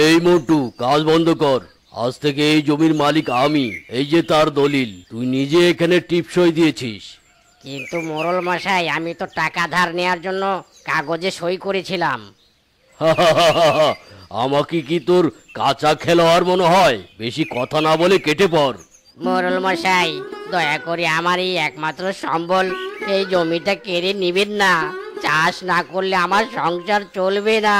এই মোটু, কাজ বন্ধ কর। আজ থেকে এই জমির মালিক আমি। এই যে তার দলিল, তুই নিজে এখানে টিপসই দিয়েছিস। কিন্তু মোড়ল মশাই, আমি তো টাকা ধার নেওয়ার জন্য কাগজে সই করেছিলাম। আমাকে কি তোর কাঁচা খেলোয়াড় মনে হয়? বেশি কথা না বলে কেটে পড়। মোড়ল মশাই, দয়া করে আমার এই একমাত্র সম্বল এই জমিটা কেড়ে নিবেন না। চাষ না করলে আমার সংসার চলবে না।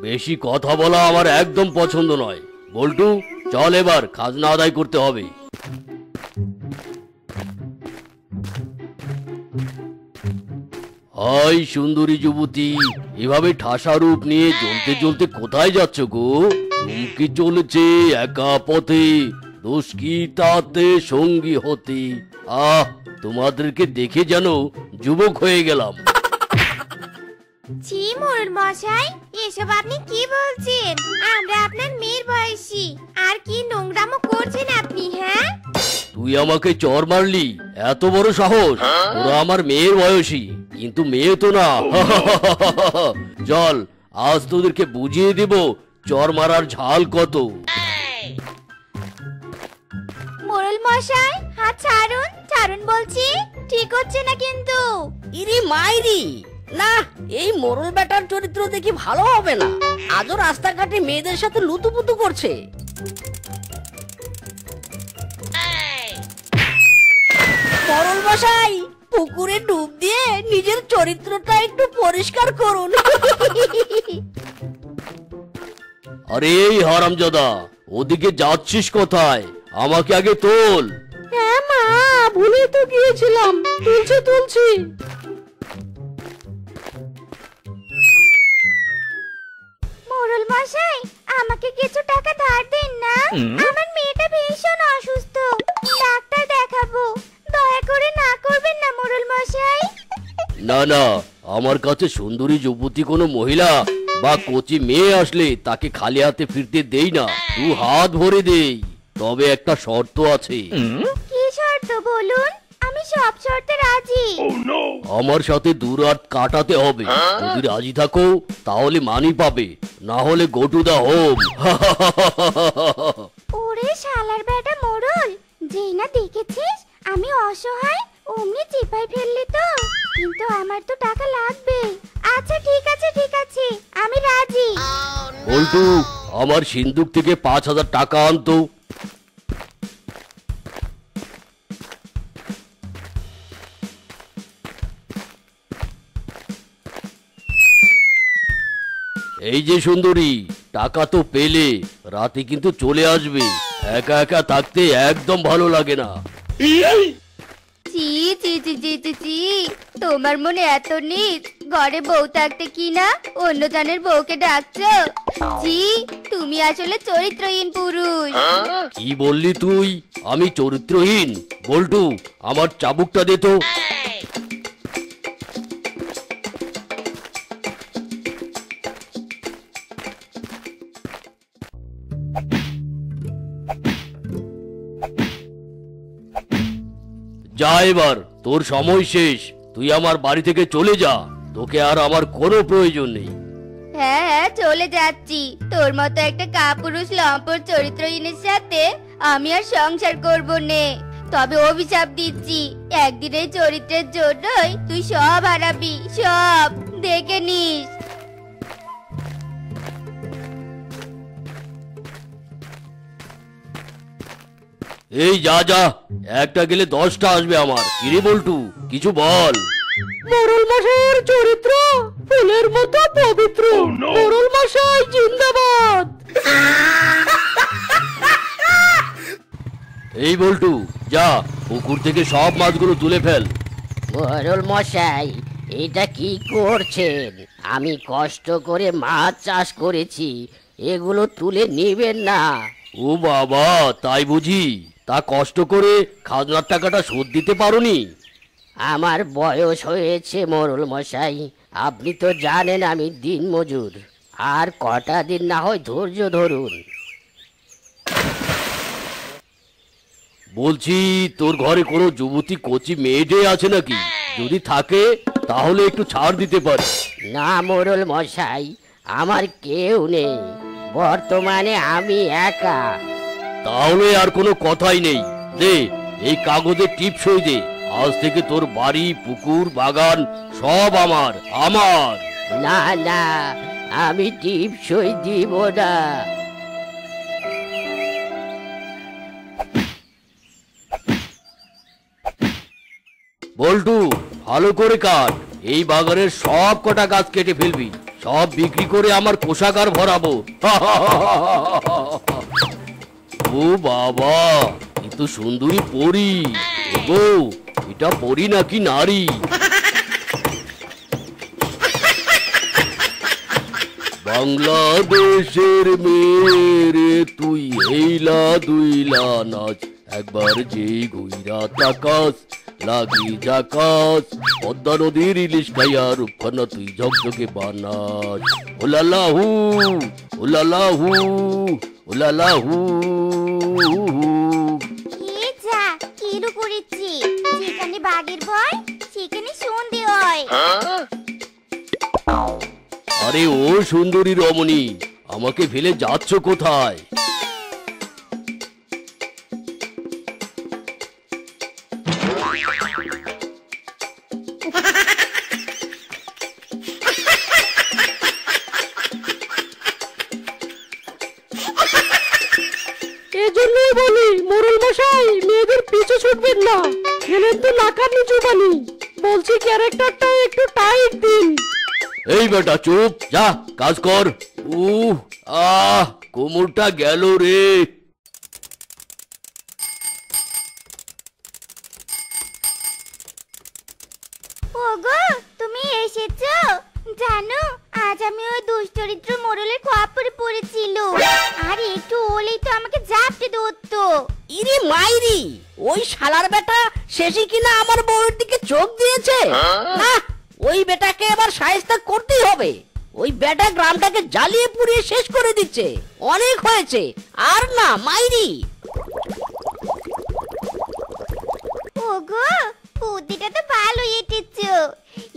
বেশি কথা বলা আমার একদম পছন্দ নয়। বল্টু, চল এবার খাজনা আদায় করতে হবে। হাই সুন্দরী যুবতী, এভাবে ঠাসা রূপ নিয়ে জ্বলতে জ্বলতে কোথায় যাচ্ছ গো? চুমকি চলেছে একা পথে, দোষ কি তাতে সঙ্গী হতে। আহ, তোমাদেরকে দেখে যেন যুবক হয়ে গেলাম। জি মোড়ল মশাই, এসব আপনি কি বলছেন? আমরা আপনার মেয়ের বয়সী। আর কি নোংরামো করছেন আপনি? হ্যাঁ, তুই আমাকে চর মারলি? এত বড় সাহস! ওরা আমার মেয়ের বয়সী, কিন্তু মেয়ে তো না। চল, আজ তোদেরকে বুঝিয়ে দেব চর মারার ঝাল কত। মোড়ল মশাই হাত ছাড়ুন, ছাড়ুন বলছি। ঠিক হচ্ছে না কিন্তু। ইরি মাইরি, না, এই মোড়ল বেটার চরিত্র দেখি ভালো হবে না। আজও রাস্তাঘাটে মেয়েদের সাথে লুতুপুতু করছে। মোড়ল মশাই, পুকুরে ডুব দিয়ে নিজের চরিত্রটা একটু পরিষ্কার করুন। আরে এই হারামজাদা, ওদিকে যাচ্ছিস কোথায়? আমাকে আগে তোল। হ্যাঁ মা, ভুলে তো গিয়েছিলাম। তুলছি। মোড়ল মশাই, আমাকে কিছু টাকা ধার দিন না। আমার মেয়েটা ভীষণ অসুস্থ, ডাক্তার দেখাবো। দয়া করে না করবেন না মোড়ল মশাই। না না, আমার কাছে সুন্দরী যুবতী কোনো মহিলা বা কচি মেয়ে আসলে তাকে খালি হাতে ফিরতে দেই না, দু হাত ভরে দেই। তবে একটা শর্ত আছে। কি শর্ত বলুন? আমি সব শর্তে রাজি। আমার সাথে দু রাত কাটাতে হবে। যদি রাজি থাকো তাহলে মানি পাবে, না হলে গো টু দা হোম। ওরে শালার বেটা মোড়ল, যেই না দেখেছিস আমি অসহায়, অমনি চিপাই ফেললি তো। কিন্তু আমার তো টাকা লাগবে। আচ্ছা ঠিক আছে, আমি রাজি। বল্টু, আমার সিন্দুক থেকে 5,000 টাকা আনতো। এই যে সুন্দরী, টাকা তো পেলে, রাতে কিন্তু চলে আসবে। একা একা থাকতে একদম ভালো লাগে না। চি, তোমার মনে এত নিচ, ঘরে বউ থাকতে কি না অন্য জনের বউকে ডাকছো? জি, তুমি আসলে চরিত্রহীন পুরুষ। কি বললি তুই? আমি চরিত্রহীন? বল্টু, আমার চাবুকটা দে তো। যা, এবার তোর সময় শেষ। তুই আমার বাড়ি থেকে চলে যা, তোকে আর আমার কোনো প্রয়োজন নেই। হ্যাঁ, চলে যাচ্ছি। তোর মতো একটা কাপুরুষ লম্পট চরিত্রহীনের সাথে আমি আর সংসার করব নে। তবে অভিশাপ দিচ্ছি, একদিন এই চরিত্রের জন্যই তুই সব হারাবি, সব দেখে নিস। এই যা যা, একটা গেলে 10টা আসবে আমার। কিরে বল্টু, কিছু বল। মোড়ল মশাইয়ের চরিত্র ফুলের মতো পবিত্র। মোড়ল মশাই জিন্দাবাদ। এই বল্টু, যা পুকুর থেকে সব মাছগুলো তুলে ফেল। মোড়ল মশাই, এটা কি করছেন? আমি কষ্ট করে মাছ চাষ করেছি, এগুলো তুলে নিবেন না। ও বাবা, তাই বুঝি? তা কষ্ট করে খাজনার টাকাটা শোধ দিতে পারোনি? আমার বয়স হয়েছে মোড়ল মশাই, আপনি তো জানেন আমি দিনমজুর। আর কটা দিন না হয় ধৈর্য ধরুন। বলছি, তোর ঘরে কোনো যুবতী কচি মেয়েটে আছে নাকি? যদি থাকে তাহলে একটু ছাড় দিতে পারি। না মোড়ল মশাই, আমার কেউ নেই, বর্তমানে আমি একা। তাহলে আর কোনো কথাই নেই, দে এই কাগজে টিপসই দে। আজ থেকে তোর বাড়ি, পুকুর, বাগান সব আমার আমার। না না, আমি টিপসই দিব না। বল্টু, ভালো করে কাট, এই বাগানের সব কটা গাছ কেটে ফেলবি, সব বিক্রি করে আমার কোষাগার ভরাবো। ও বাবা, এ তো সুন্দরী পরী। গো, এটা পরী নাকি নারী? বাংলাদেশের মেরে তুই হেইলা দুইলা নাচ, একবার যেই ঘুইরা তাকাস লাগি জাকাস, পদ্মা নদীর ইলিশ খাইয়া রূপখানা তুই ঝকঝকে বানাস। ওলালাহু ওলালাহু ওলালাহু। এ যা, কিরু করেছি, যেখানে বাঘের ভয় সেখানে সন্ধে হয়। আরে ও সুন্দরী রমণী, আমাকে ফেলে যাচ্ছ কোথায়? এজন্যই বলি মোড়ল মশাই, মেয়েদের পিছু ছুটবেন না, খেলেন তো নাকার নিচু বানি। বলছি ক্যারেক্টারটা একটু টাইট দিন। এই বেটা চুপ, যা কাজ কর। কোমরটা গেল রে। ওগো, তুমি এসেছো? জানো, আজ আমি ওই দুশ্চরিত্র মোড়লের খপ্পরে পড়েছিল, আর একটু হলেই তো আমাকে জাপটে ধরতো। ইরে মাইরি, ওই শালার বেটা শেষে কিনা আমার বউয়ের দিকে চোখ দিয়েছে। না, ওই বেটাকে এবার শায়েস্তা করতেই হবে। ওই বেটা গ্রামটাকে জ্বালিয়ে পুড়িয়ে শেষ করে দিচ্ছে। অনেক হয়েছে, আর না মাইরি। ওগো, বুদ্ধিটা তো ভালো এঁটেছো,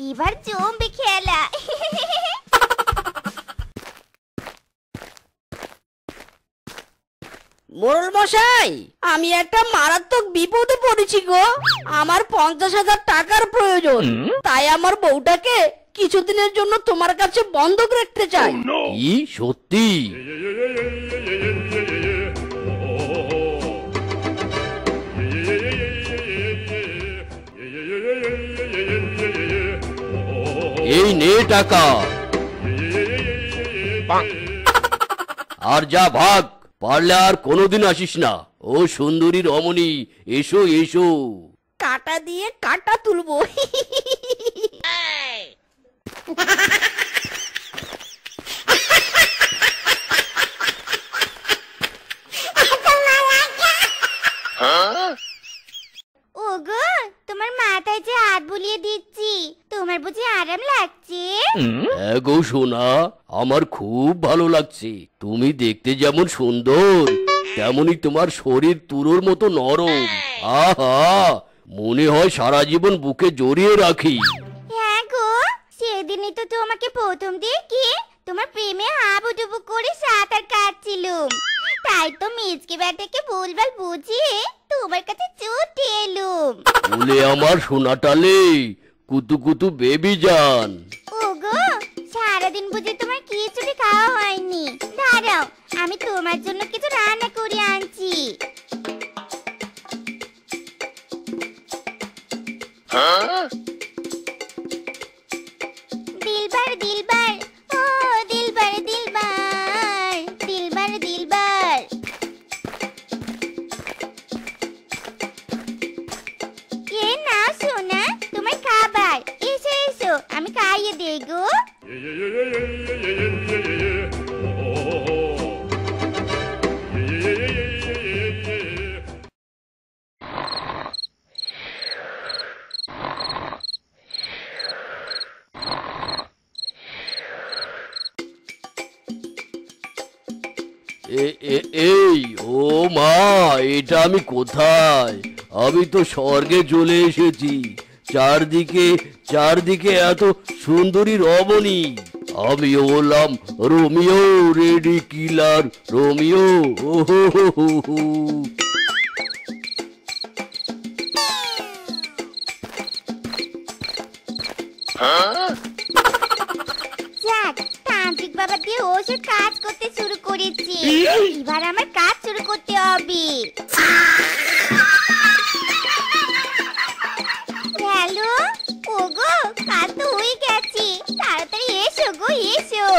এবার জমবে খেলা। মোড়ল মশাই, আমি একটা মারাত্মক বিপদে পড়েছি গো। আমার 50,000 টাকার প্রয়োজন, তাই আমার বউটাকে কিছুদিনের জন্য তোমার কাছে বন্ধক রাখতে চাই। কি সত্যি? এই নে টাকা, আর যা ভাগ, পারলে আর কোনোদিন আসিস না। ও সুন্দরী রমণী, এসো এসো। কাটা দিয়ে কাটা তুলবো। ওগো, তোমার মাথায় যে হাত বুলিয়ে দিচ্ছি, তোমার বুঝি আরাম লাগছে? হ্যাঁ গো সোনা, আমার খুব ভালো লাগছে। তুমি দেখতে যেমন সুন্দর, তেমনি তোমার শরীর তুলোর মতো নরম। আহা, মনে হয় সারা জীবন বুকে জড়িয়ে রাখি। হ্যাঁ গো, সেদিনই তো তোমাকে প্রথম দেখি তোমার প্রেমে হাবুডুবু করে সাঁতার কাটছিলুম, তাই তো মিজকে ব্যাটাকে ভুলভাল বুঝিয়ে তোমার কাছে ছুটে এলুম। বলে আমার সোনাটালে, কুতু কুতু বেবি জান। ওগো, সারাদিন বুঝি তোমার খিচুড়ি খাওয়া হয়নি, দাঁড়াও আমি তোমার জন্য কিছু রান্না করে আনছি। দিলবার দিলবার, ও দিলবার দিলবার, দিলবার দিলবার। কে না সোনা, তোমার খাবার, এসো এসো আমি খাইয়ে দেই গো। এই ও মা, এটা আমি কোথায়? আমি তো স্বর্গে চলে এসেছি। চারদিকে চারদিকে এত সুন্দরী রমণী। আমি হলাম রোমিও, রেডি কিলার রোমিও। ওহো হো হো হো। যাক, তান্ত্রিক বাবা দিয়ে ওষুধ কাজ করতে শুরু করেছে। এবার আমার কাজ শুরু করতে হবে। হ্যালো, ওগো, কাজ তো হয়ে গেছে। তাড়াতাড়ি এসো গো, এসো।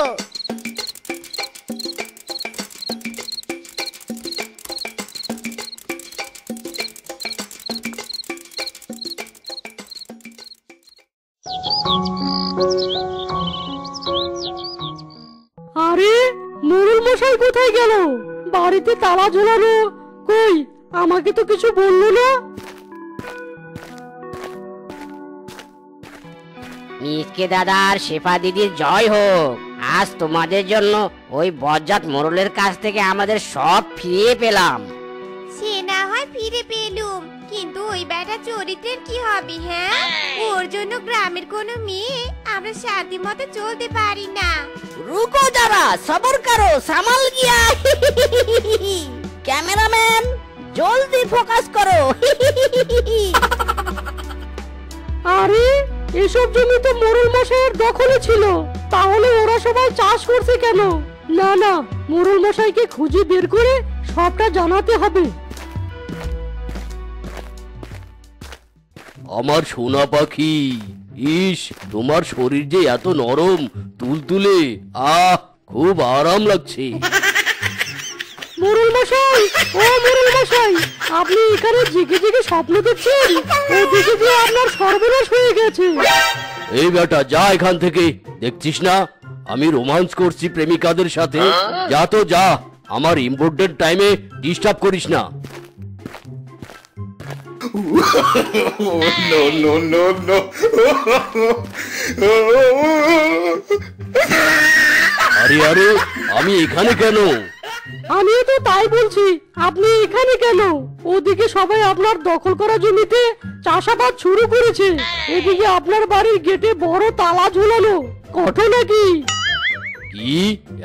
আরে মোড়ল মশাই কোথায় গেল? বাড়িতে তালা ঝোলানো, কই আমাকে তো কিছু বললো না। মিসকে দাদা আর শেফা দিদির জয় হোক। আজ তোমাদের জন্য ওই বজ্জাত মোড়লের কাছ থেকে আমাদের সব ফিরিয়ে পেলাম। সে না হয় ফিরে পেলুম, কিন্তু ওই বেটা চরিত্রের কি হবে? হ্যাঁ, ওর জন্য গ্রামের কোনো মেয়ে আমরা শান্তি মতো চলতে পারি না। রুকো যারা, সবর করো, সামাল গিয়া। ক্যামেরাম্যান জলদি ফোকাস করো। আরে এসব জমি তো মোড়ল মশাইয়ের দখলে ছিল, তাহলে ওরা সবাই চাষ করছে কেন? না না, মোড়ল মশাইকে খুঁজে বের করে সবটা জানাতে হবে। আমার সোনা পাখি, ইস তোমার শরীর যে এত নরম তুলতুলে, আহ খুব আরাম লাগছে। মোড়ল মশাই, ও মোড়ল মশাই, আপনি এখানে জেগে জেগে স্বপ্ন দেখছেন? ওদিকে যে আপনার সর্বনাশ হয়ে গেছে। এই বেটা যা এখান থেকে, দেখছিস না আমি রোমান্স করছি প্রেমিকাদের সাথে? যা তো যা, আমার ইম্পর্টেন্ট টাইমে ডিস্টার্ব করিস না। No, no, no, no. আরে আরে, আমি এখানে কেন? আমিও তো তাই বলছি, আপনি এখানে কেন? ওদিকে সবাই আপনার দখল করা জমিতে চাষাবাদ শুরু করেছে, এদিকে আপনার বাড়ির গেটে বড় তালা ঝোলানো। ঘটনা কি? কি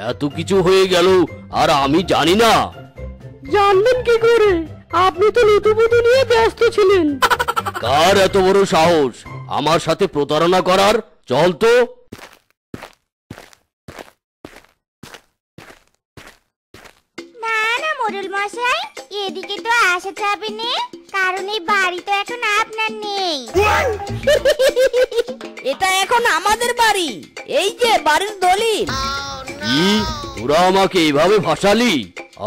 এত কিছু হয়ে গেল আর আমি জানি না? জানবেন কি করে? আপনি তো নতুবধূ নিয়ে ব্যস্ত ছিলেন। কার এত বড় সাহস আমার সাথে প্রতারণা করার? চল তো। না না মোড়ল মশাই, এদিকে তো আসা যাবে না, কারণ এই বাড়ি তো এখন আপনার নেই। এটা এখন আমাদের বাড়ি, এই যে বাড়ির দলিল। কি তোরা আমাকে এভাবে ফাঁসালি?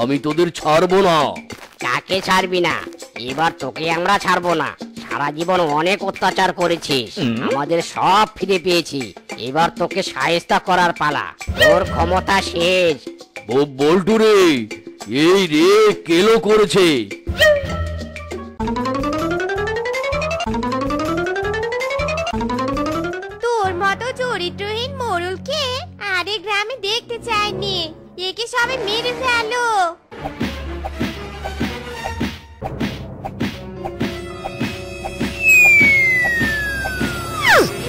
আমি তোদের ছাড়বো না। কাকে ছাড়বি না? এবার তোকে আমরা ছাড়বো না। সারা জীবন অনেক অত্যাচার করেছিস, আমাদের সব ফিরে পেয়েছি। এবার তোকে শায়েস্তা করার পালা, তোর ক্ষমতা শেষ। বল্টু রে, এই রে কেলো করেছে। তোর মতো চরিত্রহীন মোড়লকে আরে গ্রামে দেখতে চাইনি। একে সবাই মেরে ফেলো।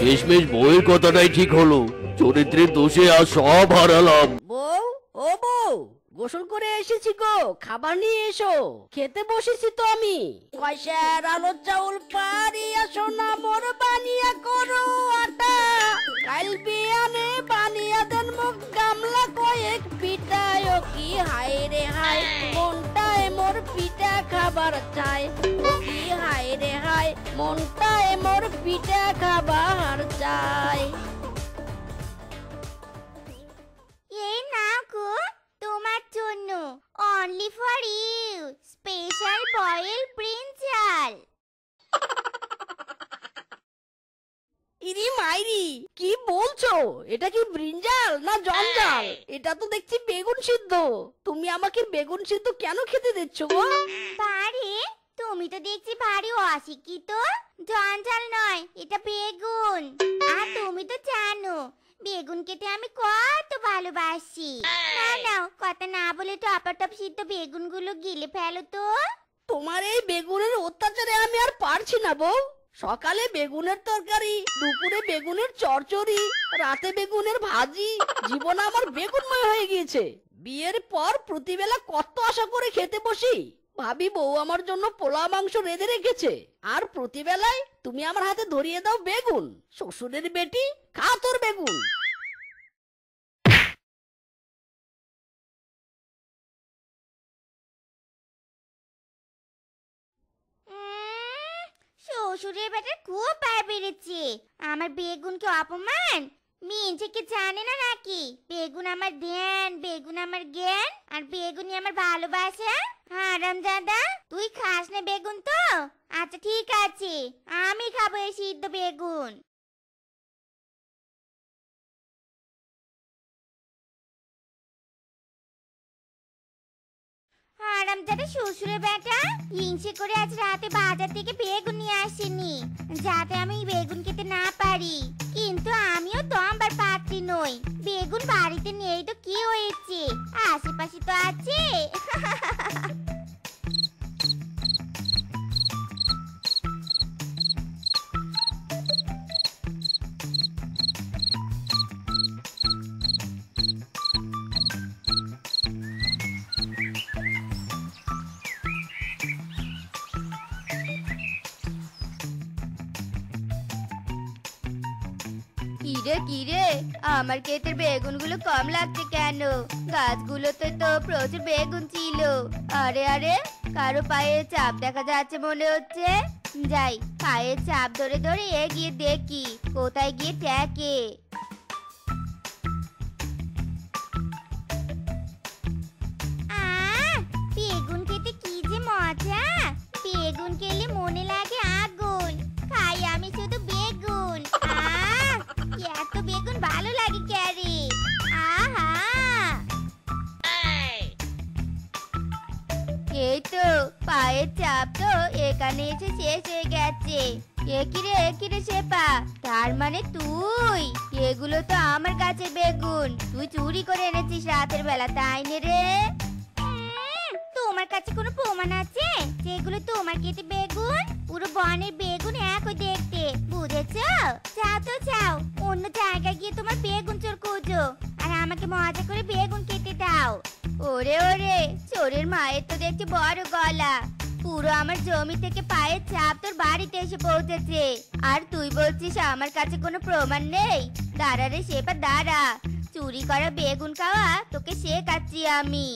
শেষমেশ বউয়ের কথাটাই ঠিক হলো, চরিত্রের দোষে আর সব হারালাম। বউ, ও বউ, গোসল করে এসেছি গো, খাবার নিয়ে এসো। খেতে বসেছি তো আমি। কয়সার আলো চাউল পারিয়া সোনা মোর বানিয়া করো আটা। কাল বিয়ানে বানিয়া দেন মুখ গামলা কয়েক পিঠায়। ও কি হায় রে হায়, মনটায় মোর পিঠা খাবার চাই। ও কি হায় রে হায়, মনটায় মোর পিঠা খাবার চাই। এই নাও গো, তোমার জন্য, only for you, special boiled brinjal. ইরি মাইরি, কি বলছো? এটা কি ব্রিঞ্জাল না জঞ্জাল? এটা তো দেখছি বেগুন সিদ্ধ। তুমি আমাকে বেগুন সিদ্ধ কেন খেতে দিচ্ছ গো? বারে, তুমি তো দেখছি ভারী অশিক্ষিত। জঞ্জাল নয়, এটা বেগুন। আর তুমি তো জানো বেগুন খেতে আমি কত ভালোবাসি। নাও কথা না বলে টপাটপ সিদ্ধ বেগুনগুলো গিলে ফেলো তো। তোমার এই বেগুনের অত্যাচারে আমি আর পারছি না বউ। সকালে বেগুনের তরকারি, দুপুরে বেগুনের চচ্চড়ি, রাতে বেগুনের ভাজি। জীবন আমার বেগুনময় হয়ে গিয়েছে। বিয়ের পর প্রতিবেলা কত আশা করে খেতে বসি, ভাবি বউ আমার জন্য পোলা মাংস রেঁধে রেখেছে, আর প্রতিবেলায় তুমি আমার হাতে ধরিয়ে দাও বেগুন। শ্বশুরের বেটি, খা তোর বেগুন। শ্বশুরের বেটার খুব পায়ে বেড়েছে। আমার বেগুনকে অপমান, মিনছে কি জানে না নাকি? বেগুন আমার ধ্যান, বেগুন আমার জ্ঞান, আর বেগুনই আমার ভালোবাসা। হারামজাদা, তুই খাস না বেগুন তো? আচ্ছা ঠিক আছে, আমি খাবো এই সিদ্ধ বেগুন। হারামজাদা শ্বশুরের বেটা হিংসে করে আজ রাতে বাজার থেকে বেগুন নিয়ে আসেনি, যাতে আমি বেগুন খেতে না পারি। কিন্তু আমিও তো আমার পাত্রী নই। বেগুন বাড়িতে নেই তো কি হয়েছে, আশেপাশে তো আছে। কিরে কিরে, আমার ক্ষেতের বেগুনগুলো কম লাগছে কেন? গাছগুলোতে তো প্রচুর বেগুন ছিল। আরে আরে, কারো পায়ে চাপ দেখা যাচ্ছে মনে হচ্ছে। যাই, পায়ের চাপ ধরে ধরে এগিয়ে দেখি কোথায় গিয়ে ঠেকে। বেগুন খেতে কি যে মজা! বেগুন খেলে মনে লাগে আগুন। খাই আমি শুধু বেগুন। এত বেগুন ভালো লাগে ক্যারে। আহা, এই তো পায়ের চাপ তো এখানে এসে শেষ হয়ে গেছে। একিরে শেপা, তার মানে তুই? এগুলো তো আমার গাছের বেগুন, তুই চুরি করে এনেছিস রাতের বেলা, তাই নে রে? তোমার কাছে কোনো প্রমাণ আছে যেগুলো তোমার খেতে বেগুন? পুরো বনের বেগুন একই দেখতে, বুঝেছো? যাও তো যাও, অন্য জায়গায় গিয়ে তোমার বেগুন চোর খুঁজো, আর আমাকে মজা করে বেগুন খেতে দাও। ওরে ওরে, চোরের মায়ের তো দেখছি বড় গলা। পুরো আমার জমি থেকে পায়ের ছাপ তোর বাড়িতে এসে পৌঁছেছে, আর তুই বলছিস আমার কাছে কোনো প্রমাণ নেই? দাঁড়া রে শেপা দাঁড়া, চুরি করা বেগুন খাওয়া তোকে শেখাচ্ছি আমি।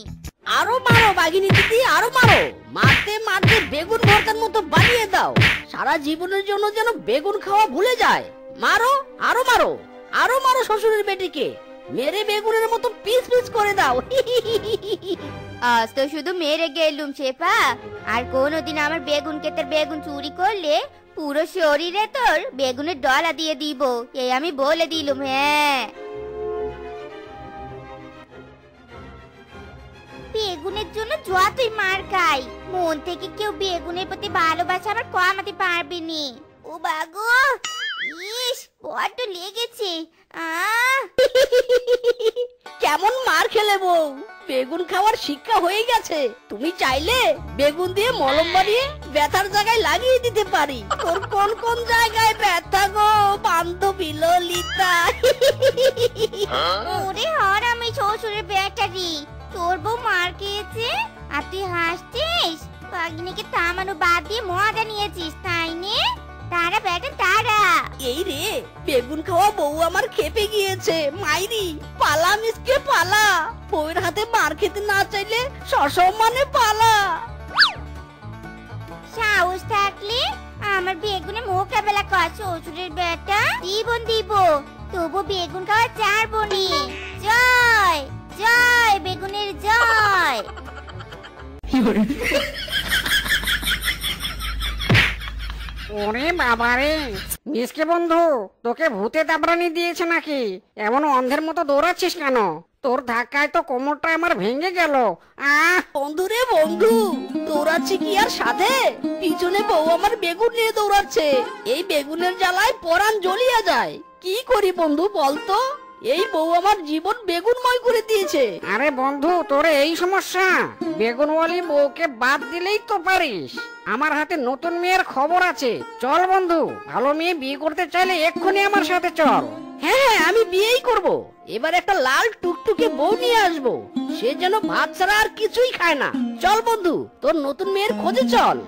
আরো মারো বাঘিনী দিদি, আরো মারো। মারতে মারতে বেগুন ভর্তার মতো বানিয়ে দাও, সারা জীবনের জন্য যেন বেগুন খাওয়া ভুলে যায়। মারো, আরো মারো, আরো মারো শ্বশুরের বেটিকে, মেরে বেগুনের মতো পিস পিস করে দাও। আজ তো শুধু মেরে গেলুম শেফা, আর কোনোদিন আমার বেগুন ক্ষেতের বেগুন চুরি করলে পুরো শরীরে তোর বেগুনের ডলা দিয়ে দিব, এই আমি বলে দিলুম। হ্যাঁ, বেগুনের জন্য যতই মার খাই, মন থেকে কেউ বেগুনের প্রতি ভালোবাসা আবার কমাতে পারবে নি। ও বাগো, ইস বড্ড লেগেছে। কেমন মার খেলে বউ, বেগুন খাওয়ার শিক্ষা হয়ে গেছে। তুমি চাইলে বেগুন দিয়ে মলম বানিয়ে ব্যথার জায়গায় লাগিয়ে দিতে পারি। তোর কোন কোন জায়গায় ব্যথা গো বান্ধবী ললিতা? ওরে হারামি শ্বশুরের ব্যাটারি, তোর বউ মার খেয়েছে আর তুই হাসছিস? ভাগ্নিকে থামানো বাদ দিয়ে মজা নিয়েছিস, তাই নে? তারা বেটা তারা। এই রে, বেগুন খাওয়া বউ আমার খেপে গিয়েছে। মাইরি, পালা মিসকে পালা। বউয়ের হাতে মার খেতে না চাইলে সসম্মানে পালা। সাহস থাকলে আমার বেগুনে মোকাবেলা কর শ্বশুরের বেটা। জীবন দিব, তবু বেগুন খাওয়া ছাড়বো নি। জয় জয় বেগুনের জয়। ওরে বাবারে, মিসকে বন্ধু, তোকে ভূতে দাবরানি দিয়েছে নাকি? এমন অন্ধের মতো দৌড়াচ্ছিস কেন? তোর ধাক্কায় তো কোমরটা আমার ভেঙে গেল। বন্ধু রে বন্ধু, দৌড়াচ্ছি কি আর সাথে? পিছনে বউ আমার বেগুন নিয়ে দৌড়াচ্ছে। এই বেগুনের জ্বালায় পরাণ জ্বলিয়ে যায়। কি করি বন্ধু বলতো? এই বউ আমার জীবন বেগুনময় করে দিয়েছে। আরে বন্ধু, তোর এই সমস্যা? বেগুনওয়ালি বউকে বাদ দিলেই তো পারিস। আমার হাতে নতুন মেয়ের খবর আছে, চল বন্ধু। ভালো মেয়ে বিয়ে করতে চাইলে এক্ষুনি আমার সাথে চল। হ্যাঁ হ্যাঁ, আমি বিয়েই করব। এবার একটা লাল টুকটুকে বউ নিয়ে আসবো, সে যেন ভাত ছাড়া আর কিছুই খায় না। চল বন্ধু, তোর নতুন মেয়ের খোঁজে চল।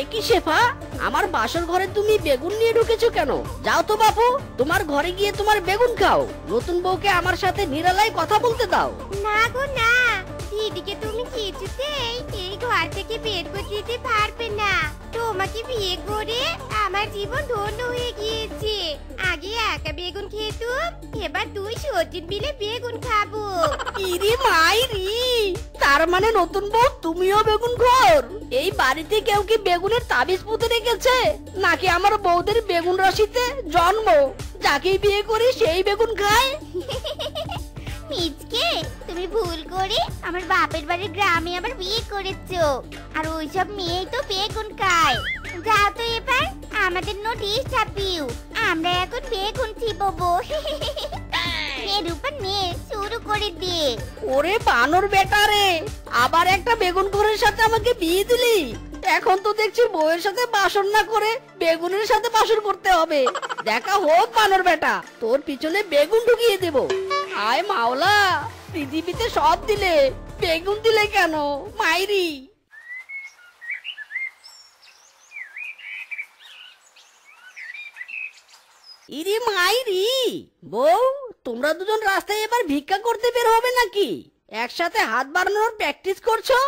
একই শেফা, আমার বাসর ঘরে তুমি বেগুন নিয়ে ঢুকেছো কেন? যাও তো বাপু, তোমার ঘরে গিয়ে তোমার বেগুন খাও। নতুন বউকে আমার সাথে নিরালায় কথা বলতে দাও। না গো না, দিদিকে তুমি কিছুতেই এই ঘর থেকে বের করে দিতে পারবে না। তোমাকে বিয়ে করে আমার জীবন ধন্য হয়ে গিয়েছে। আগে একা বেগুন খেতুম, এবার দুই সতীন মিলে বেগুন খাবো। ইরে মাইরি, তার মানে নতুন বউ তুমিও বেগুন খোর? এই বাড়িতে কেউ কি বেগুনের তাবিজ পুঁতে রেখেছে, নাকি আমার বউদের বেগুন রাশিতে জন্ম? যাকেই বিয়ে করি সেই বেগুন খায়। মিচকে, তুমি ভুল করে আমার বাপের বাড়ির গ্রামে আবার বিয়ে করেছো, আর ওইসব মেয়েই তো বেগুন খায়। যাও তো এবার আমাদের নোটিশ ছাপিও, আমরা এখন বেগুন চিববো। নে রূপা নে, শুরু করে দে। ওরে বানর বেটা রে, আবার একটা বেগুন খোরের সাথে আমাকে বিয়ে দিলি। এখন তো দেখছি বউয়ের সাথে বাসর না করে বেগুনের সাথে বাসর করতে হবে। দেখা হোক বানর বেটা, তোর পিছনে বেগুন ঢুকিয়ে দেব। আয় মাওলা, পৃথিবীতে সব দিলে, বেগুন দিলে কেন মাইরি? ইরি মাইরি, বউ তোমরা দুজন রাস্তায় এবার ভিক্ষা করতে বের হবে নাকি? একসাথে হাত বাড়ানোর প্র্যাকটিস করছো?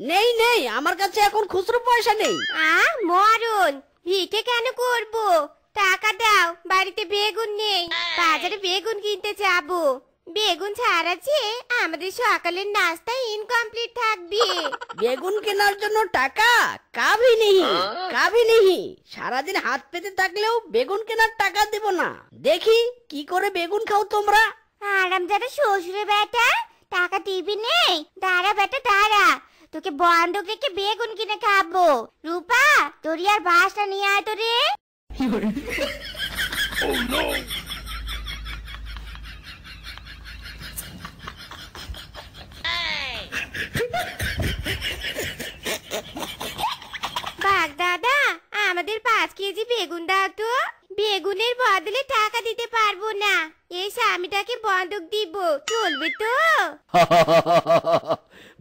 নেই নেই, আমার কাছে এখন খুচরো পয়সা নেই। মরণ, ভিটে কেন করব? টাকা দাও, বাড়িতে বেগুন নেই, বাজারে বেগুন কিনতে যাবো। বেগুন ছাড়াচ্ছে আমাদের সকালের নাস্তা ইনকমপ্লিট থাকবে। বেগুন কেনার জন্য টাকা কাভি নেহি, কাভি নেহি। সারাদিন হাত পেতে থাকলেও বেগুন কেনার টাকা দেব না। দেখি কি করে বেগুন খাও তোমরা। আরাম যারা শ্বশুরে বেটা, টাকা দিবি নেই? দাঁড়া বেটা দাঁড়া, তোকে বন্ধক রেখে বেগুন কিনে খাবো। রূপা, তোর আর বাসটা নিয়ে আয় তো রে। বাঘ দাদা, আমাদের 5 কেজি বেগুন দাও তো। বেগুনের বদলে টাকা দিতে পারবো না, এই স্বামীটাকে বন্ধক দিব, চলবে তো?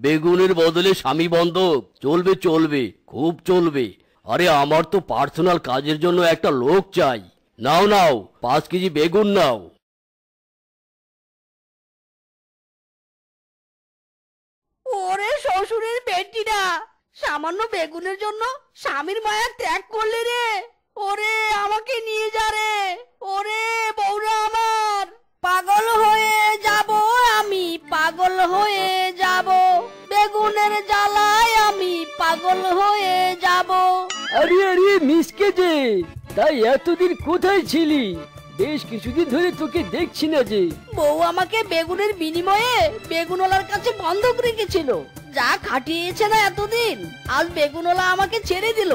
বেগুনের বদলে স্বামী বন্ধক? চলবে চলবে, খুব চলবে। আরে আমার তো পার্সোনাল কাজের জন্য একটা লোক চাই। নাও নাও, 5 কেজি বেগুন নাও। ওরে শ্বশুরের বেটিরা, সামান্য বেগুনের জন্য স্বামীর মায়া ত্যাগ করলে রে। ওরে আমাকে নিয়ে যা রে, ওরে বউরা আমার। পাগল হয়ে যাব আমি, পাগল হয়ে যাব, বেগুনের জ্বালায় আমি পাগল হয়ে যাব। আরে আরে মিসকে যে, তাই এতদিন কোথায় ছিলি? বেশ কিছুদিন ধরে তোকে দেখছি না যে। বউ আমাকে বেগুনের বিনিময়ে বেগুনওয়ালার কাছে বন্ধক রেখেছিল। যা খাটিয়েছে না এতদিন, আজ বেগুনওয়ালা আমাকে ছেড়ে দিল।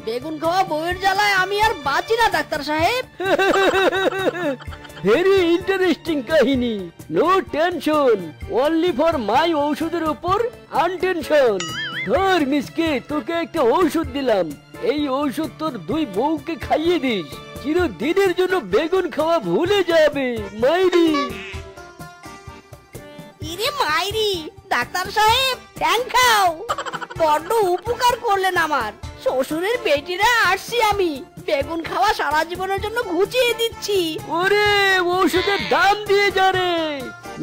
বেগুন খাওয়া বউয়ের জ্বালায় আমি আর বাঁচি না ডাক্তার সাহেব। ভেরি ইন্টারেস্টিং কাহিনী। No tension, only for my ঔষধের উপর আনটেনশন। ধর মিসকে, তোকে একটা ঔষধ দিলাম। এই ঔষধ তোর 2 বউকে খাইয়ে দিস, চিরদিনের জন্য বেগুন খাওয়া ভুলে যাবে মাইরি। ইরে মাইরি, ডাক্তার সাহেব ট্যাং খাও, বড্ড উপকার করলেন আমার। শ্বশুরের বেটিরা আসছি আমি, বেগুন খাওয়া সারা জীবনের জন্য ঘুচিয়ে দিচ্ছি। ওরে ঔষধের দাম দিয়ে যা রে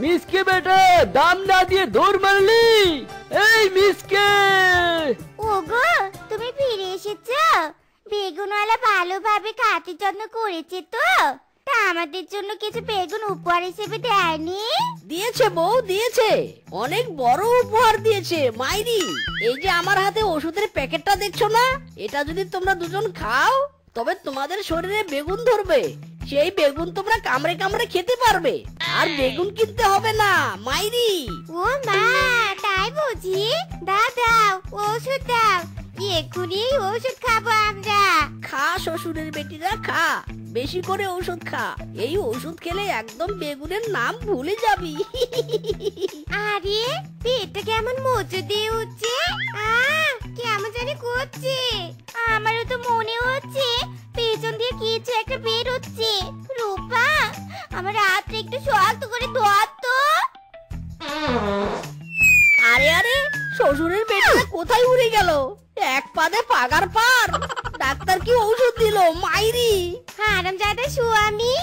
মিসকে বেটা, দাম না দিয়ে দৌড় মারলি। এই মিসকে, ওগো তুমি ফিরে এসেছো? বেগুনওয়ালা ভালোভাবে খাতির যত্ন করেছে তো? তা আমাদের জন্য কিছু বেগুন উপহার হিসেবে দেয়নি? দিয়েছে বউ, দিয়েছে, অনেক বড় উপহার দিয়েছে মাইরি। এই যে আমার হাতে ওষুধের প্যাকেটটা দেখছো না, এটা যদি তোমরা দুজন খাও তবে তোমাদের শরীরে বেগুন ধরবে। সেই বেগুন তোমরা কামড়ে কামড়ে খেতে পারবে। আর বেগুন কিনতে হবে না মাইরি। ও মা, তাই বুঝি? দাও ওষুধ দাও, এক্ষুনি এই ওষুধ খাবো আমরা। খা শ্বশুরের বেটিরা খা, বেশি করে ঔষধ খা। এই ওষুধ খেলে একদম বেগুনের নাম ভুলে যাবি। আরে পেটটা কেমন মোচড় দিয়ে উঠছে, কেমন জানি করছে। আমারও তো মনে হচ্ছে পেছন দিয়ে কিছু একটা বের হচ্ছে। রূপা, আমার হাতটা একটু শক্ত করে ধর তো। আরে আরে, শ্বশুরের বেটিরা কোথায় উড়ে গেল? এক পাদে পাগার পার। ডাক্তার কি ঔষধ দিল মাইরি? হারামজাদা স্বামী,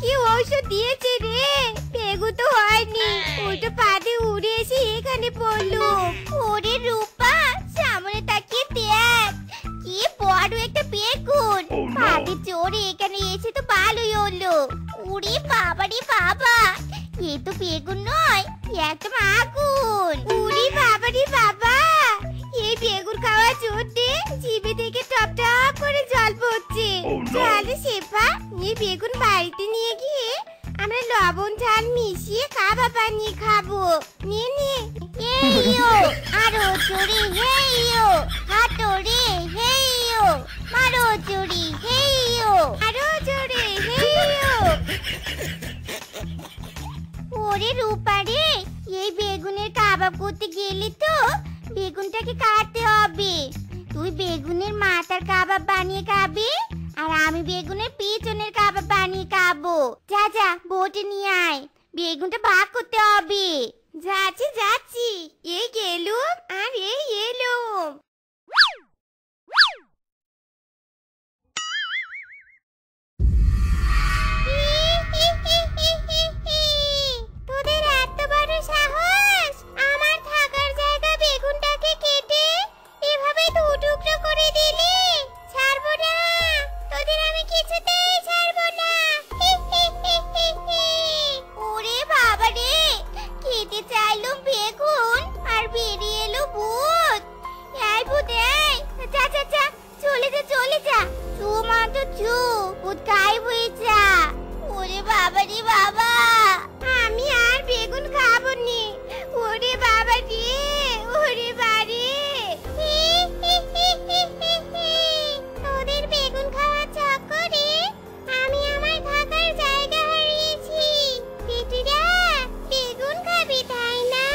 কি ঔষধ দিয়েছে রে? বেগু তো হয়নি, উল্টো পাদে উড়ে এসে এখানে পড়লো। ওরে রূপা, সামনে তাকিয়ে দেখ, কি বড় একটা বেগুন। পাদে চড়ে এখানে এসে তো ভালোই হলো। উড়ে বাবা রে বাবা, এ তো বেগুন নয়, একদম আগুন। উড়ে বাবা রে বাবা, এই বেগুন খাওয়ার জন্য জিভে থেকে টপ টপ করে জল পড়ছে। চল শেফা, এই বেগুন বাড়িতে নিয়ে গিয়ে আমরা লবণ ঝাল মিশিয়ে কাবাব বানিয়ে খাবো। নে হেইও, আরো জোরে হেইও, হাতরে হেইও, মারো জোরে হেইও, আরো জোরে হেইও। ওরে রূপা রে, এই বেগুনের কাবাব করতে গেলে তো বেগুনটাকে কাটতে হবে। তুই বেগুনের মাথার কাবাব বানিয়ে খাবি, আর আমি বেগুনের পিছনের কাবাব বানিয়ে খাবো। যা বটে নিয়ে আয়, বেগুনটা ভাগ করতে হবে। যাচ্ছি, এই গেলুম আর এই এলুম। তোদের এত বড় সাহস, আমার থাকার জায়গা বেগুনটাকে কেটে এভাবে দু টুকরো করে দিলি? ছাড়বো না, তোদের আমি কিছুতেই ছাড়বো না। ওরে বাবা রে, খেতে চাইলুম বেগুন আর বেরিয়ে এলো ভূত। এই ভূত, এই যা চলে যা, চু মাত্র চু, ভূত গায়েব হয়ে যা। ওরে বাবা রে বাবা, আমি আর বেগুন খাবো নি। ওরে বাবা রে, ওরে বাড়ি। তোদের বেগুন খাওয়ার চক্করে আমি আমার থাকার জায়গা হারিয়েছি। বেটিরা, বেগুন খাবি তাই না?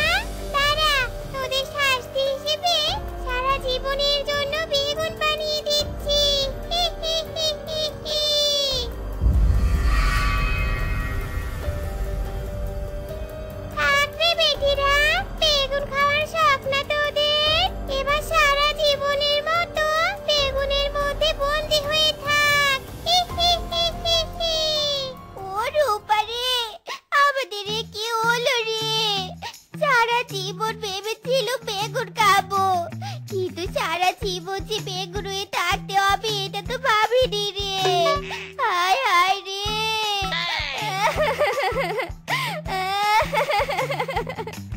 দাঁড়া, তোদের শাস্তি হিসেবে সারা জীবনের জন্য বেগুন বানিয়ে দিচ্ছি। থাকবে বেটিরা, বেগুন খাওয়ার স্বপ্ন তোদের। এবার সারা জীবনের মতো বেগুনের মধ্যে বন্দি হয়ে থাক। ও রূপা রে, আমাদের এ কি হলো রে? সারা জীবন ভেবেছিল বেগুন খাবো, কিন্তু সারা জীবন যে বেগুন হয়ে থাকতে হবে এটা তো ভাবিনি রে। হায় রে।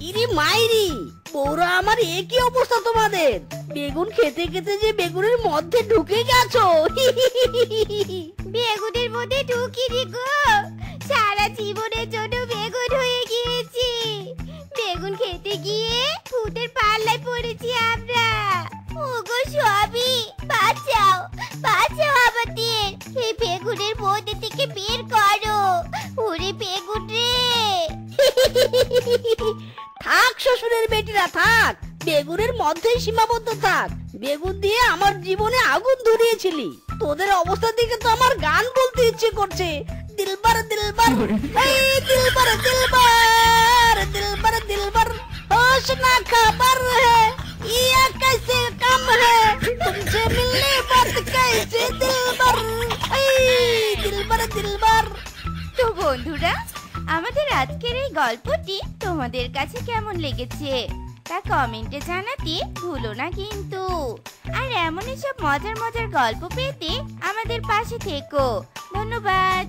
ইরি মাইরি, বৌরা আমার এ কি অবস্থা তোমাদের? বেগুন খেতে খেতে যে বেগুনের মধ্যে ঢুকে গেছো। বেগুনের মধ্যে ঢুকিনি গো, সারা জীবনের জন্য বেগুন হয়ে গিয়েছি। বেগুন খেতে গিয়ে ভূতের পাল্লায় পড়েছি আমরা। ওগো স্বামী, বাঁচাও আমাদের, এই বেগুনের মধ্যে থেকে বের করো। ওরে বেগুন রে। থাক শ্বশুরের বেটিরা থাক, বেগুনের মধ্যেই সীমাবদ্ধ থাক। বেগুন দিয়ে আমার জীবনে আগুন ধরিয়েছিলি, তোদের অবস্থা দেখে তো আমার গান বলতে ইচ্ছে করছে। দিলবার দিলবার, এই দিলবার দিলবার, দিলবার দিলবার, होश ना खबर है ये कैसे कम है, तुमसे मिलने बात कैसे दिलबर, এই দিলবার দিলবার। তো বন্ধুরা, আমাদের আজকের এই গল্পটি তোমাদের কাছে কেমন লেগেছে তা কমেন্টে জানাতে ভুলো না কিন্তু। আর এমনই সব মজার মজার গল্প পেতে আমাদের পাশে থেকো। ধন্যবাদ।